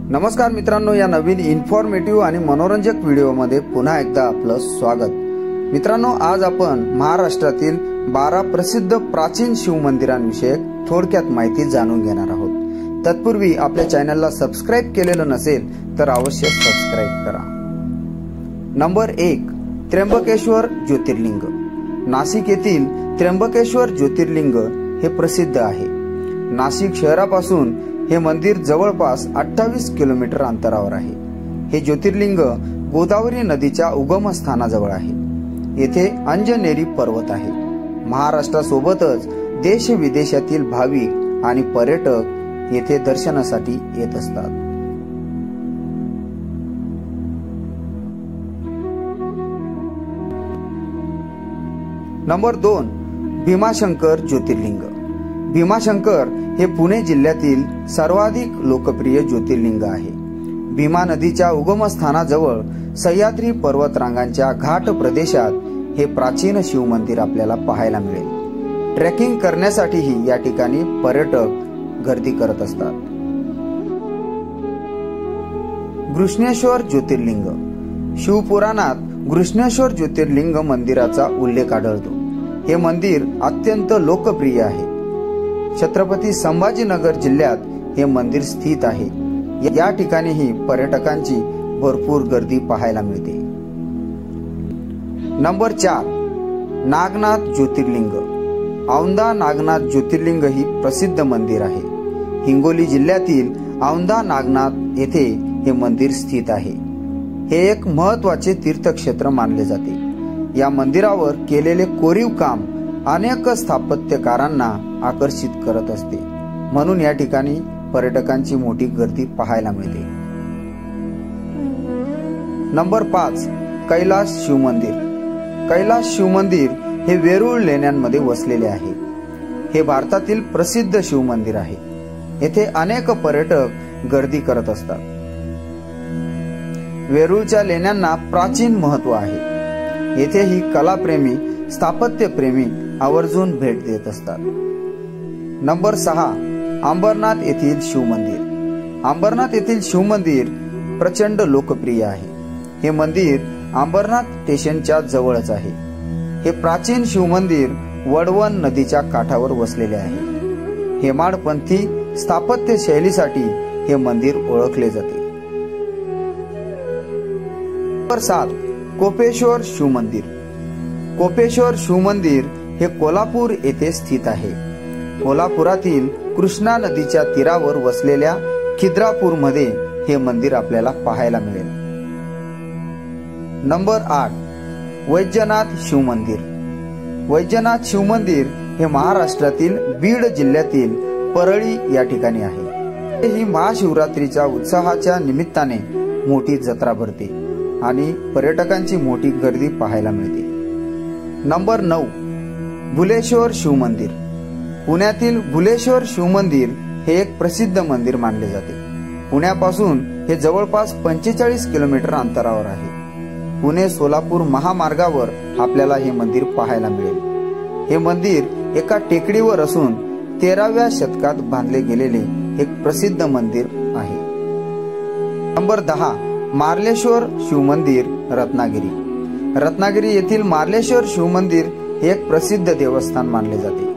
नमस्कार मित्रांनो, या नवीन इन्फॉर्मेटिव्ह आणि मनोरंजक व्हिडिओमध्ये पुन्हा एकदा आपलं स्वागत। मित्रांनो, आज आपण महाराष्ट्रातील 12 प्रसिद्ध प्राचीन शिव मंदिरांविषयी थोडक्यात माहिती जाणून घेणार आहोत। तत्पूर्वी आपल्या चॅनलला सबस्क्राइब केलेलं नसेल तर अवश्य सबस्क्राइब करा। नंबर 1, त्र्यंबकेश्वर ज्योतिर्लिंग। नाशिक येथील त्र्यंबकेश्वर ज्योतिर्लिंग हे प्रसिद्ध आहे। नाशिक शहरापासून हे मंदिर जवळपास 28 किलोमीटर अंतरावर आहे। हे ज्योतिर्लिंग गोदावरी नदीच्या उगमस्थानाजवळ आहे। येथे अंजनेरी पर्वत आहे। महाराष्ट्रासोबतच देश विदेशातील भाविक आणि पर्यटक येथे दर्शनासाठी येत असतात। नंबर 2, भीमाशंकर ज्योतिर्लिंग। भीमाशंकर हे पुणे जिल्ह्यातील सर्वाधिक लोकप्रिय ज्योतिर्लिंग आहे। भीमा नदीच्या उगमस्थानाजवळ सह्याद्री पर्वतरांगांच्या घाट प्रदेशात हे प्राचीन शिव मंदिर आपल्याला पाहायला मिळेल। ट्रेकिंग करण्यासाठीही या ठिकाणी पर्यटक गर्दी करत असतात। घृष्णेश्वर ज्योतिर्लिंग। शिवपुराणात घृष्णेश्वर ज्योतिर्लिंग मंदिराचा उल्लेख आढळतो। हे मंदिर अत्यंत लोकप्रिय आहे। छत्रपती संभाजीनगर जिल्ह्यात हे मंदिर स्थित आहे। या ठिकाणीही पर्यटकांची भरपूर गर्दी पाहायला मिळते। नंबर 4, नागनाथ ज्योतिर्लिंग। औंधा नागनाथ ज्योतिर्लिंग ही प्रसिद्ध मंदिर आहे। हिंगोली जिल्ह्यातील औंधा नागनाथ येथे हे मंदिर स्थित आहे। हे एक महत्त्वाचे तीर्थक्षेत्र मानले जाते। या मंदिरावर केलेले कोरीव काम अनेक स्थापत्यकारांना आकर्षित करत असते, म्हणून या ठिकाणी पर्यटकांची मोठी गर्दी पाहायला मिळते। नंबर 5, कैलास शिव मंदिर। कैलास शिव मंदिर हे वेरूळ लेण्यांमध्ये वसलेले आहे। हे भारतातील प्रसिद्ध शिव मंदिर आहे। येथे अनेक पर्यटक गर्दी करत असतात। वेरूळच्या लेण्यांना प्राचीन महत्त्व आहे। येथेही कलाप्रेमी, स्थापत्यप्रेमी आवर्जून भेट देत असतात। नंबर 6, अंबरनाथ येथील शिव मंदिर। अंबरनाथ येथील शिव मंदिर प्रचंड लोकप्रिय आहे। हे मंदिर अंबरनाथ स्टेशनच्या जवळच आहे। हे प्राचीन शिव मंदिर वडवण नदीच्या काठावर वसलेले आहे। हेमाडपंथी स्थापत्य शैलीसाठी हे मंदिर ओळखले जाते। नंबर 7, कोपेश्वर शिव मंदिर। कोपेश्वर शिव मंदिर हे कोल्हापूर येथे स्थित आहे। कोल्हापुरातील कृष्णा नदीच्या तीरावर वसलेल्या खिद्रापूरमध्ये हे मंदिर आपल्याला पाहायला मिळेल। नंबर 8, वैजनाथ शिव मंदिर। वैजनाथ शिव मंदिर हे महाराष्ट्रातील बीड जिल्ह्यातील परळी या ठिकाणी आहे। ही महाशिवरात्रीच्या उत्साहाच्या निमित्ताने मोठी जत्रा भरते आणि पर्यटकांची मोठी गर्दी पाहायला मिळते। नंबर 9, भुलेश्वर शिव मंदिर। पुण्यातील भुलेश्वर शिव मंदिर हे एक प्रसिद्ध मंदिर मानले जाते। पुण्यापासून हे जवळपास 45 किलोमीटर अंतरावर आहे। पुणे सोलापूर महामार्गावर आपल्याला हे मंदिर पाहायला मिळेल। हे मंदिर एका टेकडीवर असून 13व्या शतकात बांधले गेलेले एक प्रसिद्ध मंदिर आहे। नंबर 10, मार्लेश्वर शिव मंदिर, रत्नागिरी। रत्नागिरी येथील मार्लेश्वर शिव मंदिर हे एक प्रसिद्ध देवस्थान मानले जाते।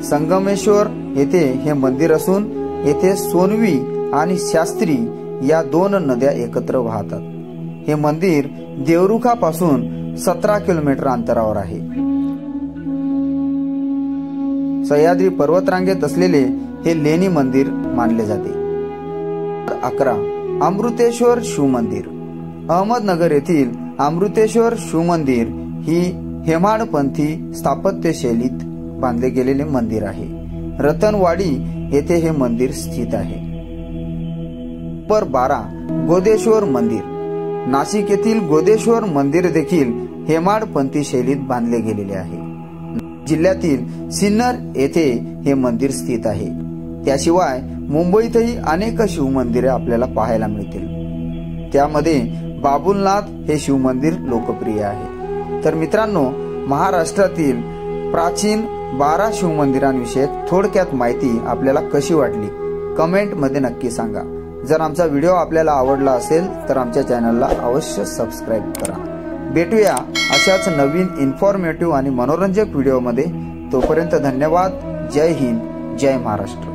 संगमेश्वर येथे हे मंदिर असून येथे सोनवी आणि शास्त्री या 2 नद्या एकत्र वाहतात। हे मंदिर देवरुखापासून 17 किलोमीटर अंतरावर आहे। सह्याद्री पर्वतरांगेत असलेले हे लेणी मंदिर मानले जाते। 11, अमृतेश्वर शिव मंदिर। अहमदनगर येथील अमृतेश्वर शिव मंदिर ही हेमाडपंथी स्थापत्य शैलीत बांधले गेलेले मंदिर आहे। रतनवाडी येथे हे मंदिर स्थित आहे। नंबर 12, गोदेश्वर मंदिर। नाशिक येथील गोदेश्वर मंदिर देखील हेमाडपंथी शैलीत बांधले गेलेले आहे। जिल्ह्यातील सिन्नर येथे हे मंदिर स्थित आहे। त्याशिवाय मुंबईतही अनेक शिव मंदिरे आपल्याला पाहायला मिळतील। त्यामध्ये बाबुलनाथ हे शिव मंदिर लोकप्रिय आहे। तर मित्रांनो, महाराष्ट्रातील प्राचीन 12 शिव मंदिरांविषयी थोडक्यात माहिती आपल्याला कशी वाटली कमेंट मध्ये नक्की सांगा। जर आमचा व्हिडिओ आपल्याला आवडला असेल तर आमच्या चॅनलला अवश्य सबस्क्राईब करा। भेटूया अशाच नवीन इन्फॉर्मेटिव्ह आणि मनोरंजक व्हिडिओमध्ये। तोपर्यंत धन्यवाद। जय हिंद, जय महाराष्ट्र।